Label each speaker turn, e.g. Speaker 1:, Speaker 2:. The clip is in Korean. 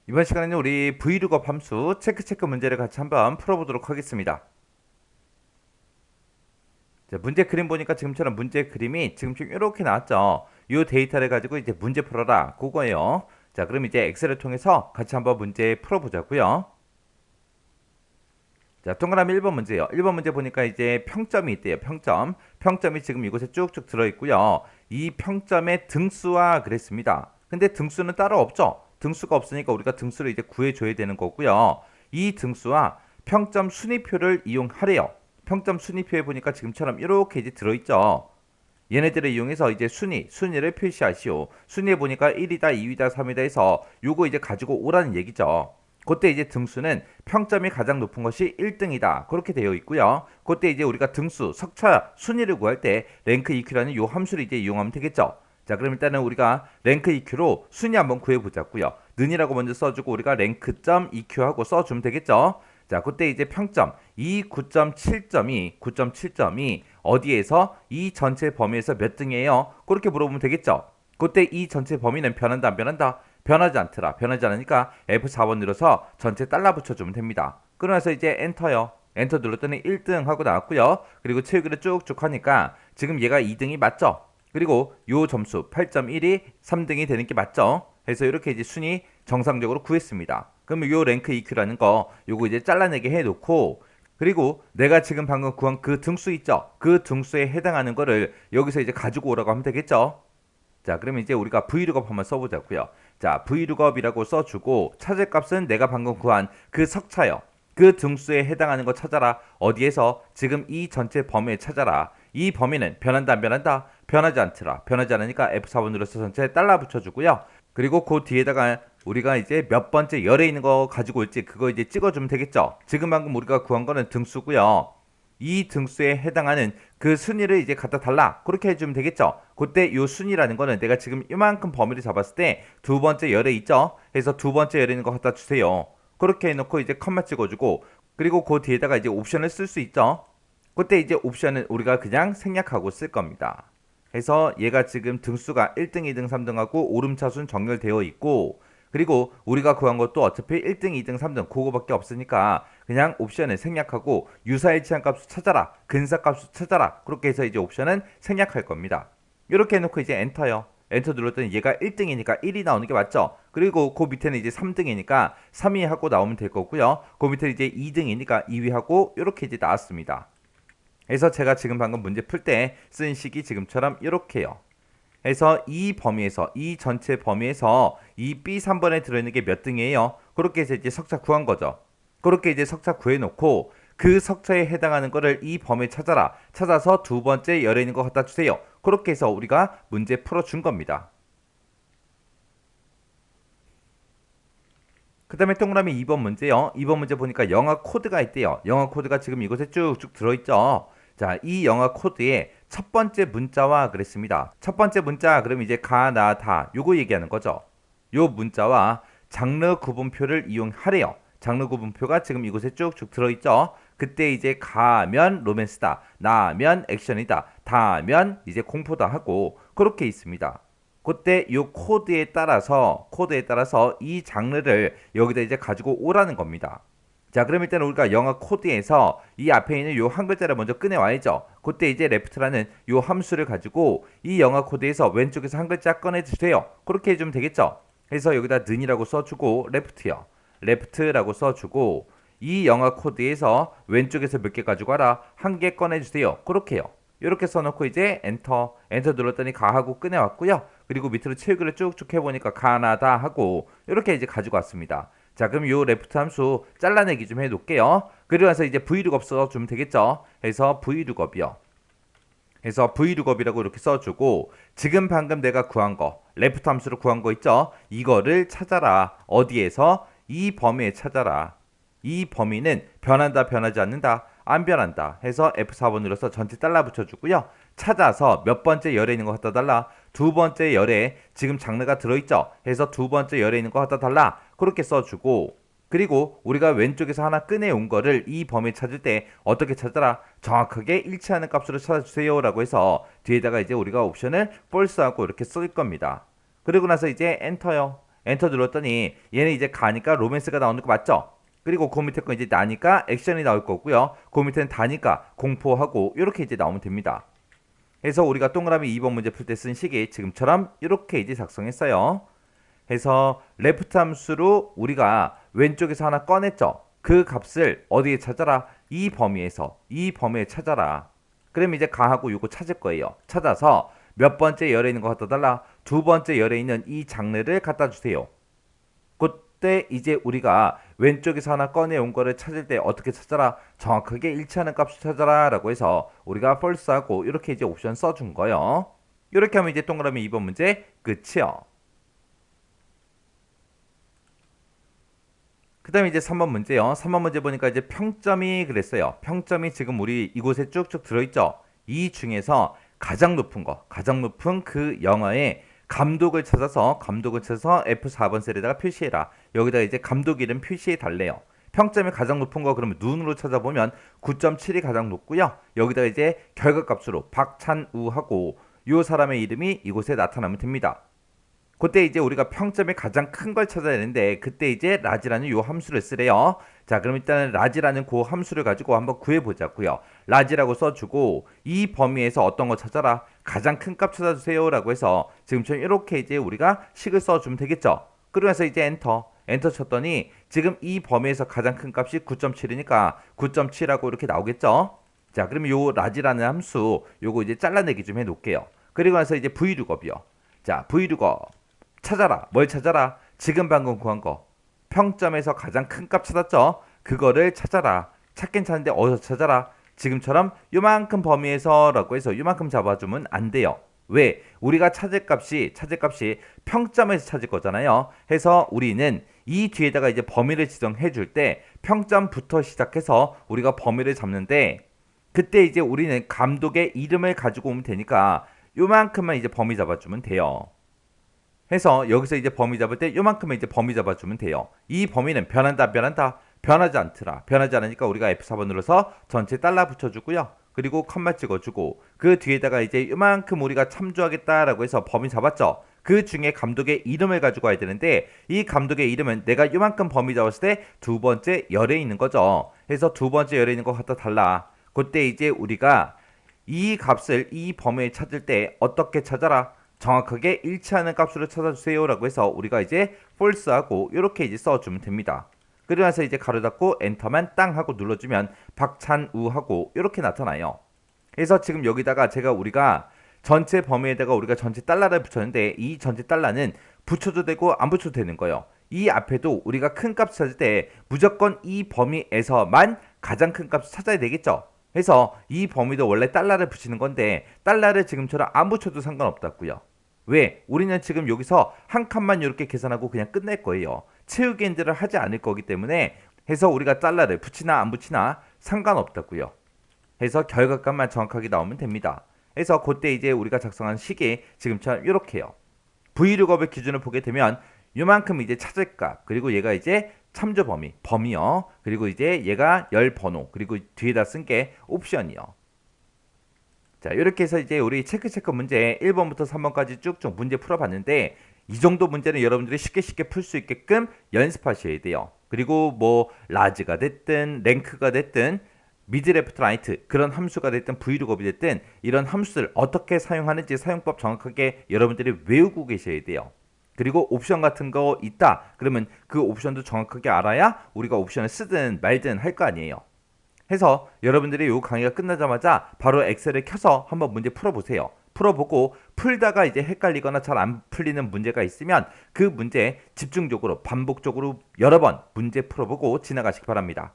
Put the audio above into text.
Speaker 1: 이번 시간에는 우리 vlookup 함수 체크 문제를 같이 한번 풀어보도록 하겠습니다. 자, 문제 그림 보니까 지금처럼 문제 그림이 지금 이렇게 나왔죠. 이 데이터를 가지고 이제 문제 풀어라 그거예요. 자, 그럼 이제 엑셀을 통해서 같이 한번 문제 풀어보자고요. 자, 동그라미 1번 문제요. 1번 문제 보니까 이제 평점이 있대요. 평점이 지금 이곳에 쭉쭉 들어있고요. 이 평점의 등수와 그랬습니다. 근데 등수는 따로 없죠. 등수가 없으니까 우리가 등수를 이제 구해줘야 되는 거고요. 이 등수와 평점 순위표를 이용하래요. 평점 순위표에 보니까 지금처럼 이렇게 이제 들어있죠. 얘네들을 이용해서 이제 순위를 표시하시오. 순위에 보니까 1이다, 2위다, 3위다 해서 요거 이제 가지고 오라는 얘기죠. 그때 이제 등수는 평점이 가장 높은 것이 1등이다. 그렇게 되어 있고요. 그때 이제 우리가 등수, 석차 순위를 구할 때 랭크 EQ라는 요 함수를 이제 이용하면 되겠죠. 자, 그럼 일단은 우리가 랭크 EQ로 순위 한번 구해보자고요. 는이라고 먼저 써주고 우리가 랭크.eq 하고 써주면 되겠죠. 자, 그때 이제 평점 이 9.7점이 어디에서 이 전체 범위에서 몇 등이에요? 그렇게 물어보면 되겠죠. 그때 이 전체 범위는 변한다 안 변한다? 변하지 않더라. 변하지 않으니까 F4번 눌러서 전체 달러 붙여주면 됩니다. 그러면서 이제 엔터요. 엔터 눌렀더니 1등 하고 나왔고요. 그리고 채우기를 쭉쭉 하니까 지금 얘가 2등이 맞죠? 그리고 요 점수 8.1이 3등이 되는 게 맞죠? 해서 이렇게 이제 순위 정상적으로 구했습니다. 그러면 요 랭크 EQ라는 거 요거 이제 잘라내게 해놓고 그리고 내가 지금 방금 구한 그 등수 있죠? 그 등수에 해당하는 거를 여기서 이제 가지고 오라고 하면 되겠죠? 자, 그러면 이제 우리가 vlookup 한번 써보자고요. 자, vlookup이라고 써주고 찾을 값은 내가 방금 구한 그 석차요. 그 등수에 해당하는 거 찾아라. 어디에서? 지금 이 전체 범위에 찾아라. 이 범위는 변한다 안 변한다? 변하지 않더라. 변하지 않으니까 F4번 눌러서 전체에 달러 붙여주고요. 그리고 그 뒤에다가 우리가 이제 몇 번째 열에 있는 거 가지고 올지 그거 이제 찍어주면 되겠죠. 지금 방금 우리가 구한 거는 등수고요. 이 등수에 해당하는 그 순위를 이제 갖다 달라. 그렇게 해주면 되겠죠. 그때 이 순위라는 거는 내가 지금 이만큼 범위를 잡았을 때 두 번째 열에 있죠. 해서 두 번째 열에 있는 거 갖다 주세요. 그렇게 해놓고 이제 컴마 찍어주고 그리고 그 뒤에다가 이제 옵션을 쓸 수 있죠. 그때 이제 옵션은 우리가 그냥 생략하고 쓸 겁니다. 해서 얘가 지금 등수가 1등, 2등, 3등하고 오름차순 정렬되어 있고 그리고 우리가 구한 것도 어차피 1등, 2등, 3등 그거밖에 없으니까 그냥 옵션을 생략하고 유사일치한 값을 찾아라. 근사값을 찾아라. 그렇게 해서 이제 옵션은 생략할 겁니다. 이렇게 해놓고 이제 엔터요. 엔터 눌렀더니 얘가 1등이니까 1이 나오는 게 맞죠? 그리고 그 밑에는 이제 3등이니까 3위 하고 나오면 될 거고요. 그 밑에 이제 2등이니까 2위 하고 이렇게 이제 나왔습니다. 그래서 제가 지금 방금 문제 풀 때 쓴 식이 지금처럼 이렇게요. 해서 이 범위에서 이 전체 범위에서 이 B3번에 들어있는 게 몇 등이에요? 그렇게 해서 이제 석차 구한 거죠. 그렇게 이제 석차 구해놓고 그 석차에 해당하는 거를 이 범위에 찾아라. 찾아서 두 번째 열에 있는 거 갖다 주세요. 그렇게 해서 우리가 문제 풀어준 겁니다. 그 다음에 동그라미 2번 문제요. 2번 문제 보니까 영어 코드가 있대요. 영어 코드가 지금 이곳에 쭉쭉 들어있죠. 자, 이 영어 코드의 첫 번째 문자와 그랬습니다. 첫 번째 문자, 그럼 이제 가, 나, 다 요거 얘기하는 거죠. 요 문자와 장르 구분표를 이용하래요. 장르 구분표가 지금 이곳에 쭉쭉 들어있죠. 그때 이제 가면 로맨스다, 나면 액션이다, 다면 이제 공포다 하고 그렇게 있습니다. 그때 이 코드에 따라서 이 장르를 여기다 이제 가지고 오라는 겁니다. 자, 그럼 일단 우리가 영어 코드에서 이 앞에 있는 요 한 글자를 먼저 꺼내와야죠. 그때 이제 left라는 요 함수를 가지고 이 영어 코드에서 왼쪽에서 한 글자 꺼내주세요. 그렇게 해주면 되겠죠. 그래서 여기다 는이라고 써주고 left요. left라고 써주고 이 영어 코드에서 왼쪽에서 몇 개 가지고 와라. 한 개 꺼내주세요. 그렇게요. 이렇게 써놓고 이제 엔터 눌렀더니 가하고 꺼내왔고요. 그리고 밑으로 채우기를 쭉쭉 해보니까 가나다 하고 이렇게 이제 가지고 왔습니다. 자, 그럼 요 레프트 함수 잘라내기 좀 해놓을게요. 그리고 나서 이제 vlookup 써주면 되겠죠. 해서 vlookup이요. 해서 vlookup이라고 이렇게 써주고 지금 방금 내가 구한 거 레프트 함수로 구한 거 있죠. 이거를 찾아라. 어디에서? 이 범위에 찾아라. 이 범위는 변한다 변하지 않는다 안 변한다 해서 F4번 눌러서 전체 달러 붙여주고요. 찾아서 몇 번째 열에 있는 거 갖다 달라. 두 번째 열에 지금 장르가 들어있죠. 해서 두 번째 열에 있는 거 갖다 달라. 그렇게 써주고 그리고 우리가 왼쪽에서 하나 꺼내온 거를 이 범위에 찾을 때 어떻게 찾아라? 정확하게 일치하는 값으로 찾아주세요 라고 해서 뒤에다가 이제 우리가 옵션을 false하고 이렇게 쓸 겁니다. 그리고 나서 이제 엔터요. 엔터 눌렀더니 얘는 이제 가니까 로맨스가 나오는 거 맞죠? 그리고 그 밑에 거 이제 나니까 액션이 나올 거고요. 그 밑에는 다니까 공포하고 이렇게 이제 나오면 됩니다. 그래서 우리가 동그라미 2번 문제 풀 때 쓴 식이 지금처럼 이렇게 이제 작성했어요. 해서 레프트 함수로 우리가 왼쪽에서 하나 꺼냈죠. 그 값을 어디에 찾아라? 이 범위에 찾아라. 그럼 이제 가하고 요거 찾을 거예요. 찾아서 몇 번째 열에 있는 거 갖다 달라? 두 번째 열에 있는 이 장르를 갖다 주세요. 그때 이제 우리가 왼쪽에서 하나 꺼내온 거를 찾을 때 어떻게 찾아라? 정확하게 일치하는 값을 찾아라 라고 해서 우리가 false하고 이렇게 이제 옵션 써준 거예요. 이렇게 하면 이제 동그라미 2번 문제 끝이요. 그 다음에 이제 3번 문제요. 3번 문제 보니까 이제 평점이 그랬어요. 평점이 지금 우리 이곳에 쭉쭉 들어있죠. 이 중에서 가장 높은 그 영화의 감독을 찾아서 F4번 셀에다가 표시해라. 여기다 이제 감독 이름 표시해 달래요. 평점이 가장 높은 거 그러면 눈으로 찾아보면 9.7이 가장 높고요. 여기다 이제 결과값으로 박찬우하고 요 사람의 이름이 이곳에 나타나면 됩니다. 그때 이제 우리가 평점이 가장 큰 걸 찾아야 되는데 그때 이제 라지라는 요 함수를 쓰래요. 자, 그럼 일단은 라지라는 그 함수를 가지고 한번 구해보자고요. 라지라고 써주고 이 범위에서 어떤 거 찾아라? 가장 큰 값 찾아주세요 라고 해서 지금처럼 이렇게 이제 우리가 식을 써주면 되겠죠. 그러면서 이제 엔터 쳤더니 지금 이 범위에서 가장 큰 값이 9.7이니까 9.7하고 이렇게 나오겠죠. 자, 그러면 요 라지라는 함수 요거 이제 잘라내기 좀 해놓을게요. 그리고 나서 이제 브이룩업이요. 자, 브이룩업 찾아라. 뭘 찾아라? 지금 방금 구한 거. 평점에서 가장 큰 값 찾았죠? 그거를 찾아라. 찾긴 찾는데 어디서 찾아라? 지금처럼 요만큼 범위에서 라고 해서 요만큼 잡아주면 안 돼요. 왜? 우리가 찾을 값이 평점에서 찾을 거잖아요. 해서 우리는 이 뒤에다가 이제 범위를 지정해 줄 때 평점부터 시작해서 우리가 범위를 잡는데 그때 이제 우리는 감독의 이름을 가지고 오면 되니까 요만큼만 이제 범위 잡아주면 돼요. 해서 여기서 이제 범위 잡을 때 요만큼만 이제 범위 잡아주면 돼요. 이 범위는 변한다. 변하지 않더라. 변하지 않으니까 우리가 F4번 눌러서 전체 달러 붙여주고요. 그리고 컴마 찍어주고 그 뒤에다가 이제 요만큼 우리가 참조하겠다라고 해서 범위 잡았죠. 그 중에 감독의 이름을 가지고 와야 되는데 이 감독의 이름은 내가 요만큼 범위 잡았을 때 두 번째 열에 있는 거죠. 해서 두 번째 열에 있는 거 갖다 달라. 그때 이제 우리가 이 값을 이 범위에 찾을 때 어떻게 찾아라? 정확하게 일치하는 값으로 찾아주세요 라고 해서 우리가 이제 false하고 이렇게 이제 써주면 됩니다. 그러면서 이제 가로 닫고 엔터만 땅 하고 눌러주면 박찬우하고 이렇게 나타나요. 그래서 지금 여기다가 우리가 전체 범위에다가 우리가 전체 달러를 붙였는데 이 전체 달러는 붙여도 되고 안 붙여도 되는 거예요. 이 앞에도 우리가 큰 값 찾을 때 무조건 이 범위에서만 가장 큰 값을 찾아야 되겠죠. 그래서 이 범위도 원래 달러를 붙이는 건데 달러를 지금처럼 안 붙여도 상관없다고요. 왜? 우리는 지금 여기서 한 칸만 이렇게 계산하고 그냥 끝낼 거예요. 채우기 엔드를 하지 않을 거기 때문에 해서 우리가 달러를 붙이나 안 붙이나 상관없다고요. 해서 결과값만 정확하게 나오면 됩니다. 해서 그때 이제 우리가 작성한 식이 지금처럼 이렇게요. 브이룩업의 기준을 보게 되면 요만큼 이제 찾을 값 그리고 얘가 이제 참조 범위요. 그리고 이제 얘가 열 번호 그리고 뒤에다 쓴 게 옵션이요. 자, 이렇게 해서 이제 우리 체크 문제 1번부터 3번까지 쭉쭉 문제 풀어봤는데 이 정도 문제는 여러분들이 쉽게 풀 수 있게끔 연습하셔야 돼요. 그리고 뭐 라지가 됐든 랭크가 됐든 미드 레프트 라이트 그런 함수가 됐든 브이룩업이 됐든 이런 함수를 어떻게 사용하는지 사용법 정확하게 여러분들이 외우고 계셔야 돼요. 그리고 옵션 같은 거 있다 그러면 그 옵션도 정확하게 알아야 우리가 옵션을 쓰든 말든 할 거 아니에요. 해서 여러분들이 이 강의가 끝나자마자 바로 엑셀을 켜서 한번 문제 풀어보세요. 풀어보고 풀다가 이제 헷갈리거나 잘 안 풀리는 문제가 있으면 그 문제 집중적으로 반복적으로 여러 번 문제 풀어보고 지나가시기 바랍니다.